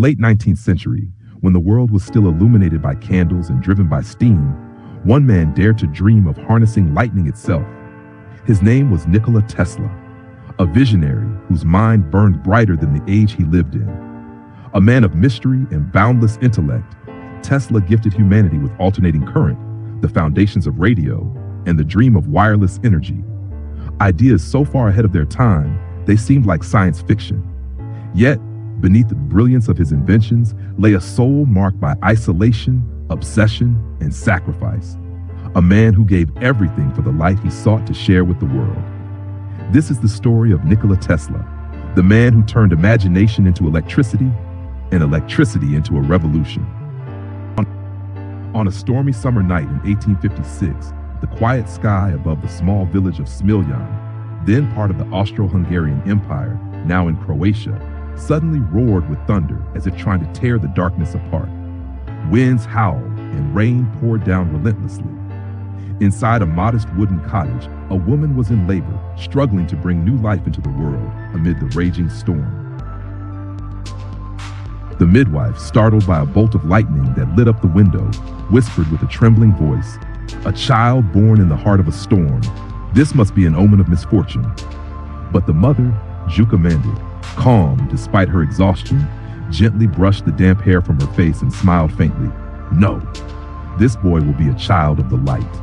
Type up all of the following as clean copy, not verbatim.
late 19th century, when the world was still illuminated by candles and driven by steam, one man dared to dream of harnessing lightning itself. His name was Nikola Tesla, a visionary whose mind burned brighter than the age he lived in. A man of mystery and boundless intellect, Tesla gifted humanity with alternating current, the foundations of radio, and the dream of wireless energy. Ideas so far ahead of their time, they seemed like science fiction. Yet, beneath the brilliance of his inventions lay a soul marked by isolation, obsession, and sacrifice. A man who gave everything for the light he sought to share with the world. This is the story of Nikola Tesla, the man who turned imagination into electricity and electricity into a revolution. On a stormy summer night in 1856, the quiet sky above the small village of Smiljan, then part of the Austro-Hungarian Empire, now in Croatia, suddenly roared with thunder as if trying to tear the darkness apart. Winds howled and rain poured down relentlessly. Inside a modest wooden cottage, a woman was in labor, struggling to bring new life into the world amid the raging storm. The midwife, startled by a bolt of lightning that lit up the window, whispered with a trembling voice, "A child born in the heart of a storm. This must be an omen of misfortune." But the mother, Juka, calm despite her exhaustion, gently brushed the damp hair from her face and smiled faintly. "No, this boy will be a child of the light."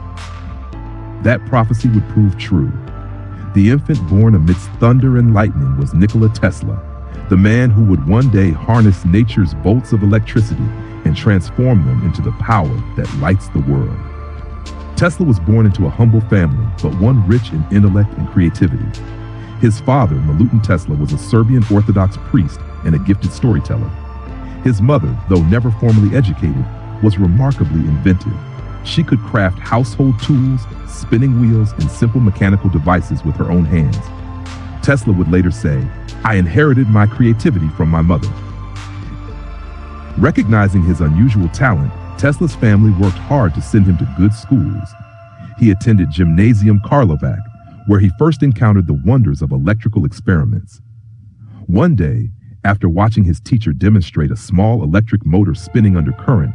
That prophecy would prove true. The infant born amidst thunder and lightning was Nikola Tesla, the man who would one day harness nature's bolts of electricity and transform them into the power that lights the world. Tesla was born into a humble family, but one rich in intellect and creativity. His father, Milutin Tesla, was a Serbian Orthodox priest and a gifted storyteller. His mother, though never formally educated, was remarkably inventive. She could craft household tools, spinning wheels, and simple mechanical devices with her own hands. Tesla would later say, "I inherited my creativity from my mother." Recognizing his unusual talent, Tesla's family worked hard to send him to good schools. He attended Gymnasium Karlovac, where he first encountered the wonders of electrical experiments. One day, after watching his teacher demonstrate a small electric motor spinning under current,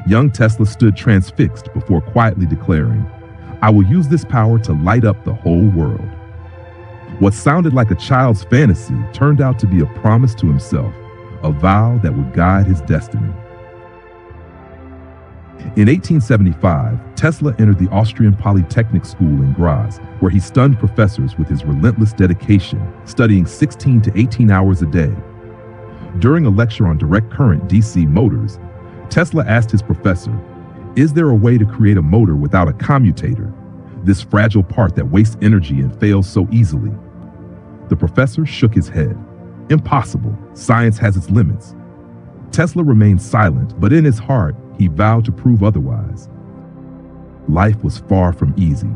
young Tesla stood transfixed before quietly declaring, "I will use this power to light up the whole world." What sounded like a child's fantasy turned out to be a promise to himself, a vow that would guide his destiny. In 1875, Tesla entered the Austrian Polytechnic School in Graz, where he stunned professors with his relentless dedication, studying 16 to 18 hours a day. During a lecture on direct current DC motors, Tesla asked his professor, "Is there a way to create a motor without a commutator, this fragile part that wastes energy and fails so easily?" The professor shook his head. "Impossible. Science has its limits." Tesla remained silent, but in his heart, he vowed to prove otherwise. Life was far from easy.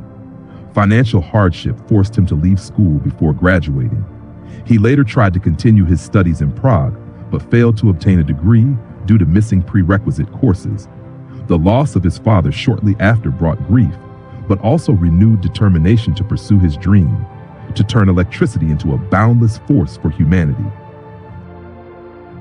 Financial hardship forced him to leave school before graduating. He later tried to continue his studies in Prague, but failed to obtain a degree due to missing prerequisite courses. The loss of his father shortly after brought grief, but also renewed determination to pursue his dream, to turn electricity into a boundless force for humanity.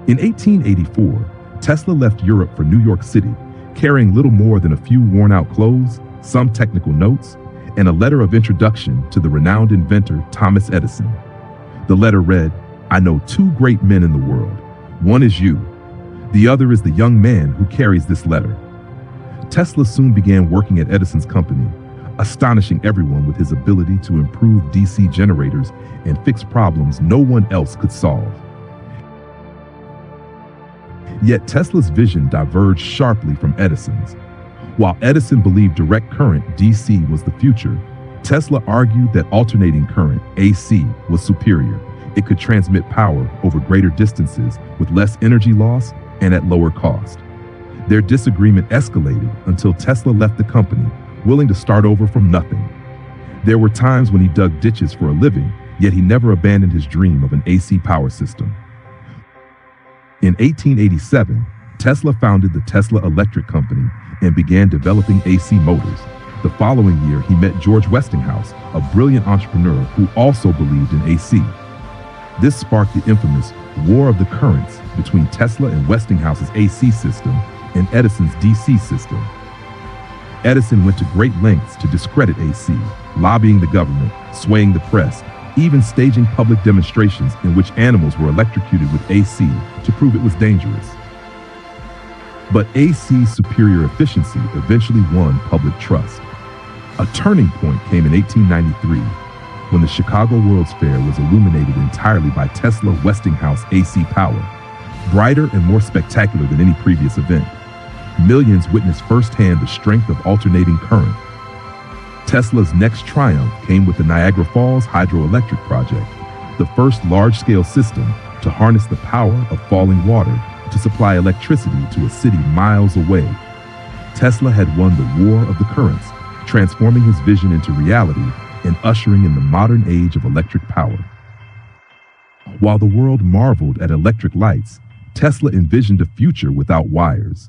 In 1884, Tesla left Europe for New York City, carrying little more than a few worn-out clothes, some technical notes, and a letter of introduction to the renowned inventor Thomas Edison. The letter read, "I know two great men in the world. One is you. The other is the young man who carries this letter." Tesla soon began working at Edison's company, astonishing everyone with his ability to improve DC generators and fix problems no one else could solve. Yet Tesla's vision diverged sharply from Edison's. While Edison believed direct current, DC, was the future, Tesla argued that alternating current, AC, was superior. It could transmit power over greater distances with less energy loss and at lower cost. Their disagreement escalated until Tesla left the company, willing to start over from nothing. There were times when he dug ditches for a living, yet he never abandoned his dream of an AC power system. In 1887, Tesla founded the Tesla Electric Company and began developing AC motors. The following year, he met George Westinghouse, a brilliant entrepreneur who also believed in AC. This sparked the infamous War of the Currents between Tesla and Westinghouse's AC system and Edison's DC system. Edison went to great lengths to discredit AC, lobbying the government, swaying the press, even staging public demonstrations in which animals were electrocuted with AC to prove it was dangerous. But AC's superior efficiency eventually won public trust. A turning point came in 1893, when the Chicago World's Fair was illuminated entirely by Tesla Westinghouse AC power, brighter and more spectacular than any previous event. Millions witnessed firsthand the strength of alternating current. Tesla's next triumph came with the Niagara Falls hydroelectric project, the first large-scale system to harness the power of falling water to supply electricity to a city miles away. Tesla had won the war of the currents, transforming his vision into reality and ushering in the modern age of electric power. While the world marveled at electric lights, Tesla envisioned a future without wires.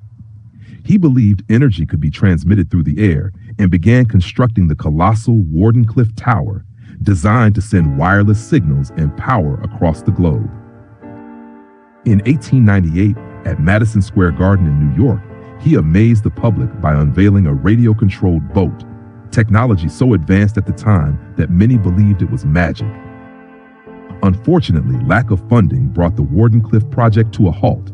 He believed energy could be transmitted through the air and began constructing the colossal Wardenclyffe Tower, designed to send wireless signals and power across the globe. In 1898, at Madison Square Garden in New York, he amazed the public by unveiling a radio-controlled boat, technology so advanced at the time that many believed it was magic. Unfortunately, lack of funding brought the Wardenclyffe project to a halt.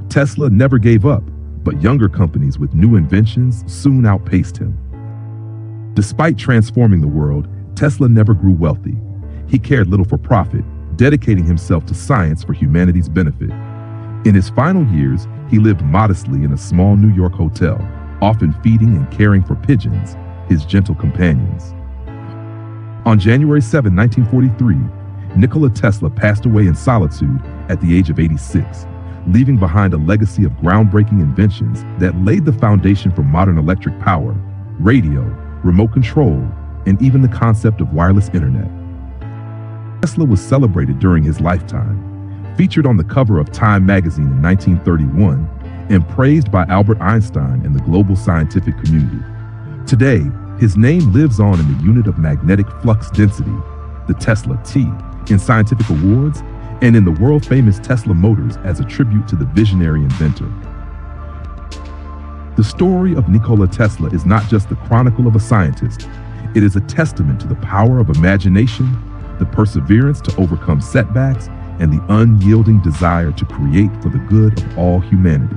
Tesla never gave up, but younger companies with new inventions soon outpaced him. Despite transforming the world, Tesla never grew wealthy. He cared little for profit, dedicating himself to science for humanity's benefit. In his final years, he lived modestly in a small New York hotel, often feeding and caring for pigeons, his gentle companions. On January 7, 1943, Nikola Tesla passed away in solitude at the age of 86, leaving behind a legacy of groundbreaking inventions that laid the foundation for modern electric power, radio, remote control, and even the concept of wireless internet. Tesla was celebrated during his lifetime, featured on the cover of Time magazine in 1931, and praised by Albert Einstein and the global scientific community. Today, his name lives on in the unit of magnetic flux density, the Tesla T, in scientific awards, and in the world-famous Tesla Motors as a tribute to the visionary inventor. The story of Nikola Tesla is not just the chronicle of a scientist. It is a testament to the power of imagination, the perseverance to overcome setbacks, and the unyielding desire to create for the good of all humanity.